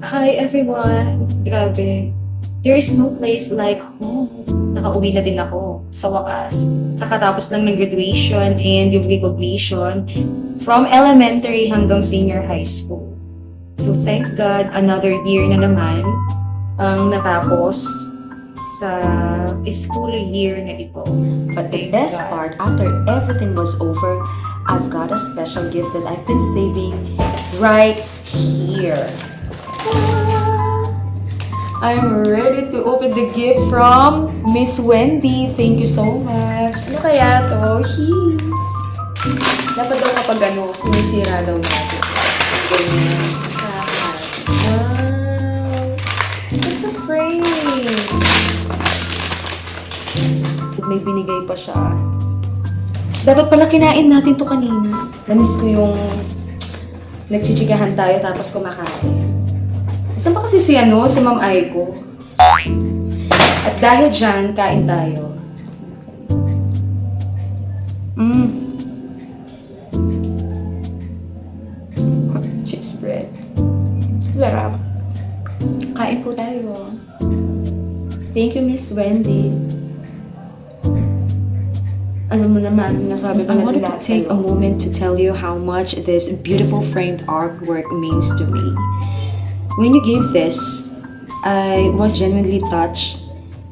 Hi everyone! Grabe. There is no place like home. Nakauwi na din ako sa wakas. Kakatapos lang ng graduation and yung recognition from elementary hanggang senior high school. So thank God, another year na naman ang natapos sa school year na ito. But the Thank best God. part, after everything was over, I've got a special gift that I've been saving right here. I'm ready to open the gift from Miss Wendy. Thank you so much. Ano kaya to? Dapat daw kapag sinisira daw natin. Ganyan. Wow! It's a frame! May binigay pa siya. Dapat pala kinain natin to kanina. Namiss ko yung nagchichikahan tayo tapos kumakain. Saan ba kasi si Ma'am Aiko? At dahil dyan, kain tayo. Cheese bread. Sarap. Kain po tayo. Thank you, Miss Wendy. Alam mo naman, nasabi ko I na wanted to lahat take a sa'yo. moment to tell you how much this beautiful framed artwork means to me. When you gave this, I was genuinely touched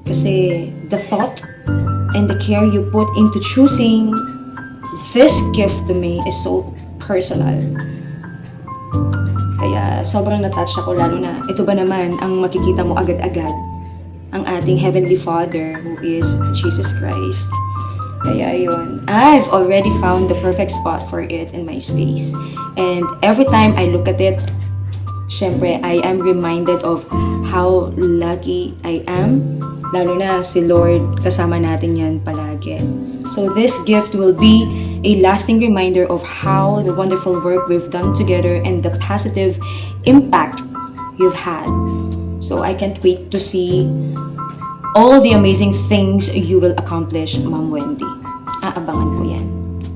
kasi the thought and the care you put into choosing this gift to me is so personal. Kaya sobrang na-touch ako, lalo na ito ba naman ang makikita mo agad-agad, ang ating Heavenly Father who is Jesus Christ. Kaya yun, I've already found the perfect spot for it in my space. And every time I look at it, syempre, I am reminded of how lucky I am. Lalo na si Lord, kasama natin yan palagi. So this gift will be a lasting reminder of how the wonderful work we've done together and the positive impact you've had. So I can't wait to see all the amazing things you will accomplish, Ma'am Wendy. Aabangan ko yan.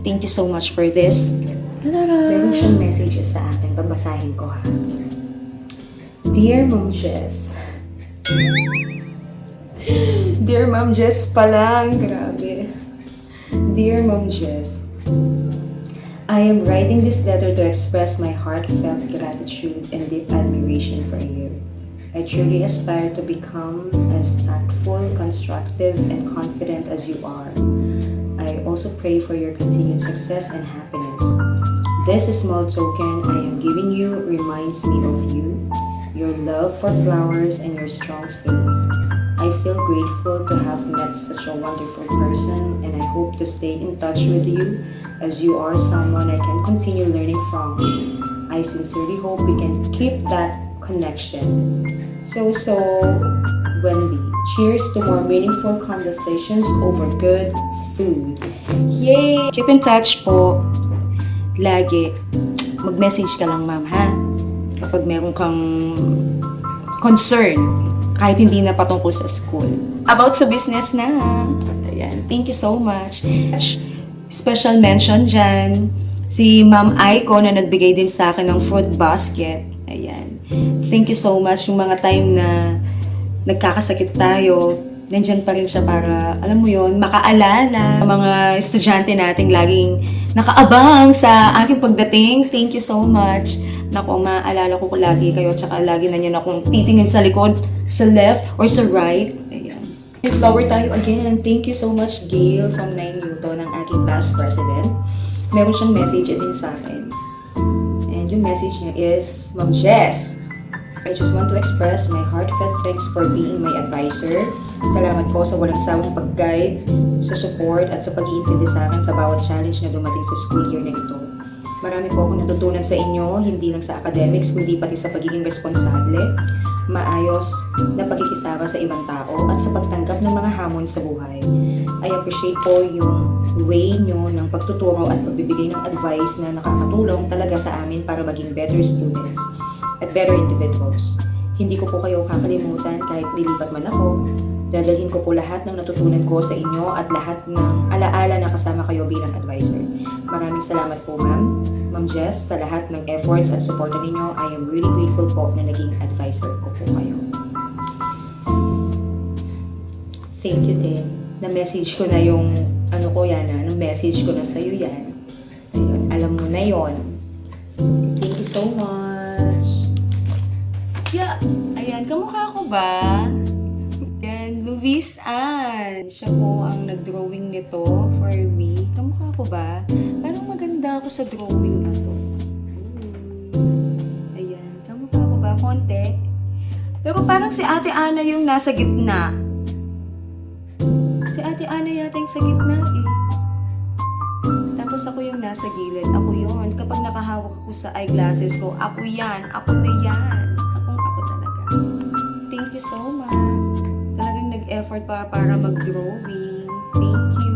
Thank you so much for this. Meron siyang messages sa akin. Babasahin ko ha. Dear Ma'am Jess. Dear Ma'am Jess pa lang. Grabe. Dear Ma'am Jess. I am writing this letter to express my heartfelt gratitude and deep admiration for you. I truly aspire to become as tactful, constructive, and confident as you are. I also pray for your continued success and happiness. This small token I am giving you reminds me of you, your love for flowers, and your strong faith. I feel grateful to have met such a wonderful person, and I hope to stay in touch with you as you are someone I can continue learning from. I sincerely hope we can keep that connection. So, Wendy, cheers to more meaningful conversations over good food. Yay! Keep in touch po. Lagi. Mag-message ka lang, ma'am, ha? Kapag meron kang concern, kahit hindi na patungkol sa school. About sa business na. Ayan. Thank you so much. Special mention dyan, si Ma'am Aiko na nagbigay din sa akin ng fruit basket. Ayan. Thank you so much. Yung mga time na nagkakasakit tayo, nandyan pa rin siya para, alam mo yon, makaalala. Mga estudyante nating laging nakaabang sa aking pagdating. Thank you so much. Naku, maaalala ko lagi kayo, tsaka lagi na niyo akong titingin sa likod, sa left or sa right. Ayan. Flower tayo again. Thank you so much, Gail from 9 Newton, ng aking past president. Meron siyang message din sa akin. And yung message niya is, Ma'am Jess, I just want to express my heartfelt thanks for being my advisor. Salamat po sa walang sawang pag-guide, sa support at sa pag-iintindi sa akin sa bawat challenge na dumating sa school year na ito. Marami po akong natutunan sa inyo, hindi lang sa academics, kundi pati sa pagiging responsable, maayos na pakikisama sa ibang tao at sa pagtanggap ng mga hamon sa buhay. I appreciate po yung way nyo ng pagtuturo at pagbibigay ng advice na nakakatulong talaga sa amin para maging better students at better individuals. Hindi ko po kayo kakalimutan kahit lilipat man ako. Dadalhin ko po lahat ng natutunan ko sa inyo at lahat ng alaala na kasama kayo bilang advisor. Maraming salamat po, ma'am. Ma'am Jess, sa lahat ng efforts at suporta ninyo, I am really grateful po na naging advisor ko po kayo. Thank you din. Na-message ko na yung ano ko yan, na-message ko na sa'yo yan. Ayun, alam mo na yon. Thank you so much. Yeah, ayan, kamukha ko ba? Yan, Luis Ann. Siya po ang nag-drawing nito for me. Kamukha ko ba? Parang maganda ako sa drawing na to. Ayan, kamukha ko ba? Konti. Pero parang si Ate Ana yung nasa gitna. Si Ate Ana yata yung sa gitna eh. Tapos ako yung nasa gilid. Ako yun. Kapag nakahawak ako sa eyeglasses ko, ako yan. Ako na yan. Ako talaga. Thank you so much. Talagang nag-effort para mag-drawing. Thank you.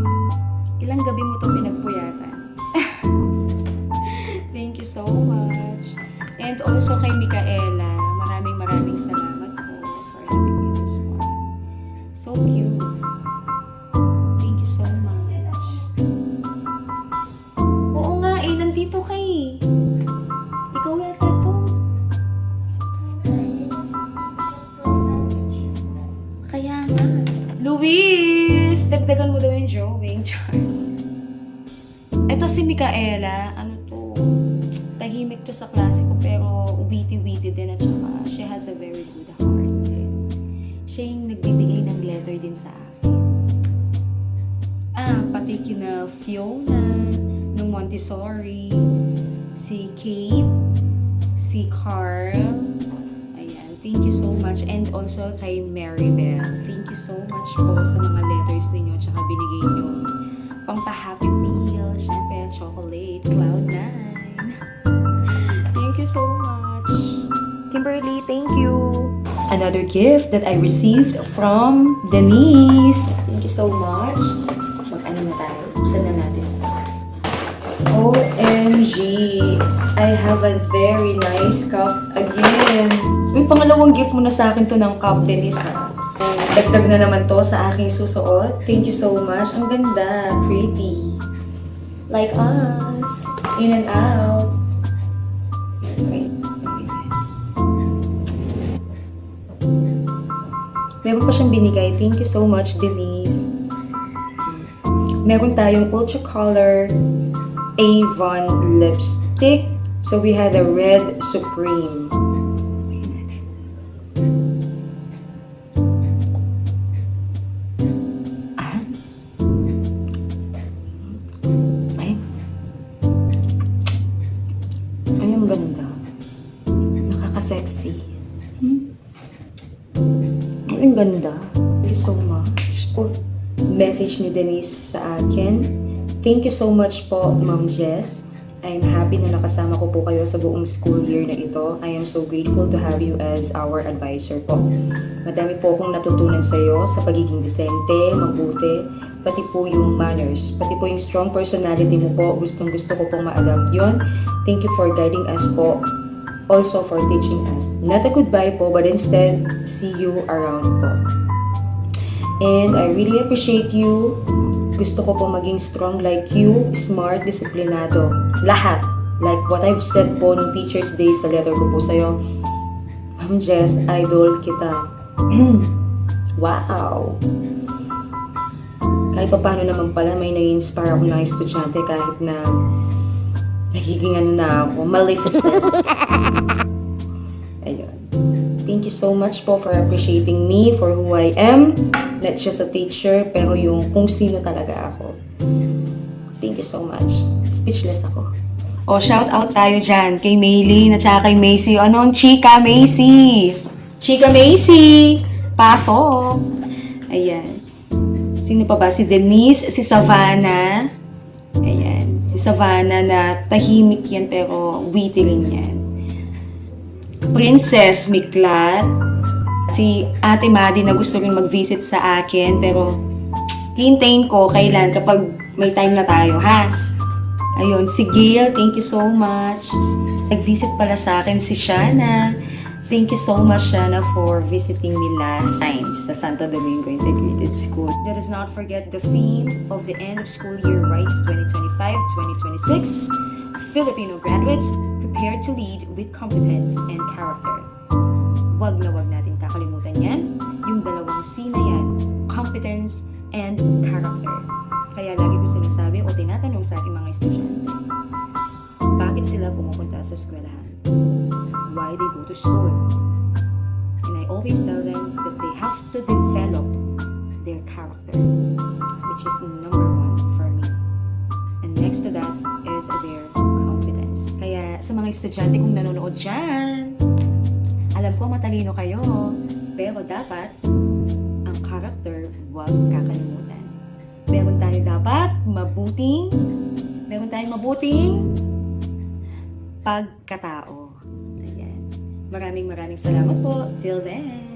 Ilang gabi mo ito pinagpuyatan. Thank you so much. And also kay Micaela, maraming salamat po for having me this one. So cute. Thank you so much. Oo nga eh, nandito ka eh. Ikaw yata to. Kaya nga. Luis! Dagdagan mo daw yung drawing. Char. Ito si Micaela. Ano to? Tahimik to sa klase ko pero witty-witty din at saka she has a very good heart. Siya yung nagbibigay ng letter din sa akin. Pati kina Fiona ng Montessori, si Kate, si Carl. Ayan, thank you so much. And also kay Maribel. Thank you so much po sa mga letters ninyo tsaka binigay nyo pang-happy meal. Siyempre, chocolate, Cloud9. Thank you so much. Kimberly, thank you. Another gift that I received from Denise. Thank you so much. Mag-ano na tayo? Buksan na natin. OMG! I have a very nice cup again. May pangalawang gift mo na sa akin to ng cup, Denise, ha? Dagdag na naman to sa aking susuot. Thank you so much. Ang ganda. Pretty. Like us. In and out. Wait. Meron pa siyang binigay. Thank you so much, Denise. Meron tayong Ultra Color Avon lipstick. So we had a red Supreme. Ay, ang ganda. Nakaka-sexy. Ay, ang ganda. Thank you so much. Oh, message ni Denise sa akin. Thank you so much po, Ma'am Jess. I'm happy na nakasama ko po kayo sa buong school year na ito. I am so grateful to have you as our advisor po. Madami po akong natutunan sa iyo sa pagiging disente, mabuti, pati po yung manners, pati po yung strong personality mo po. Gustong gusto ko pong ma-adapt yun. Thank you for guiding us po. Also for teaching us. Not a goodbye po, but instead, see you around po. And I really appreciate you. Gusto ko po maging strong like you, smart, disiplinado. Lahat. Like what I've said po nung Teacher's Day sa letter ko po sa'yo. Ma'am Jess, idol kita. Wow! Kahit pa paano naman pala, may nai-inspire ako ng estudyante kahit na nagiging ano na ako, Maleficent. Ayun. Thank you so much po for appreciating me for who I am. Not just a teacher, pero yung kung sino talaga ako. Thank you so much. Speechless ako. O, shout out tayo dyan kay Maylene at saka kay Macy. Anong Chika Macy? Chika Macy! Pasok! Ayan. Sino pa ba? Si Denise, si Savannah. Ayan. Si Savannah na tahimik yan pero witty rin yan. Princess Miklat. Si Ate Maddie na gusto rin mag-visit sa akin pero hintayin ko kailan kapag may time na tayo, ha? Ayun, si Gail, thank you so much. Nag-visit pala sa akin si Shana. Thank you so much, Shana, for visiting me last time sa Santo Domingo Integrated School. Let us not forget the theme of the end of school year rights 2025-2026. Filipino graduates, prepare to lead with competence and character. Wag na wag natin kakalimutan yan, yung dalawang C na yan, competence and character. Kaya lagi ko sinasabi o tinatanong sa aking mga estudyante, bakit sila pumupunta sa eskwelahan? Why they go to school? And I always tell them that they have to develop their character, which is number one for me. And next to that is their confidence. Kaya sa mga estudyante kong nanonood dyan, alam ko matalino kayo, pero dapat ang character huwag kakalimutan. Meron tayong mabuting pagkatao. Ayan. Maraming salamat po. Till then.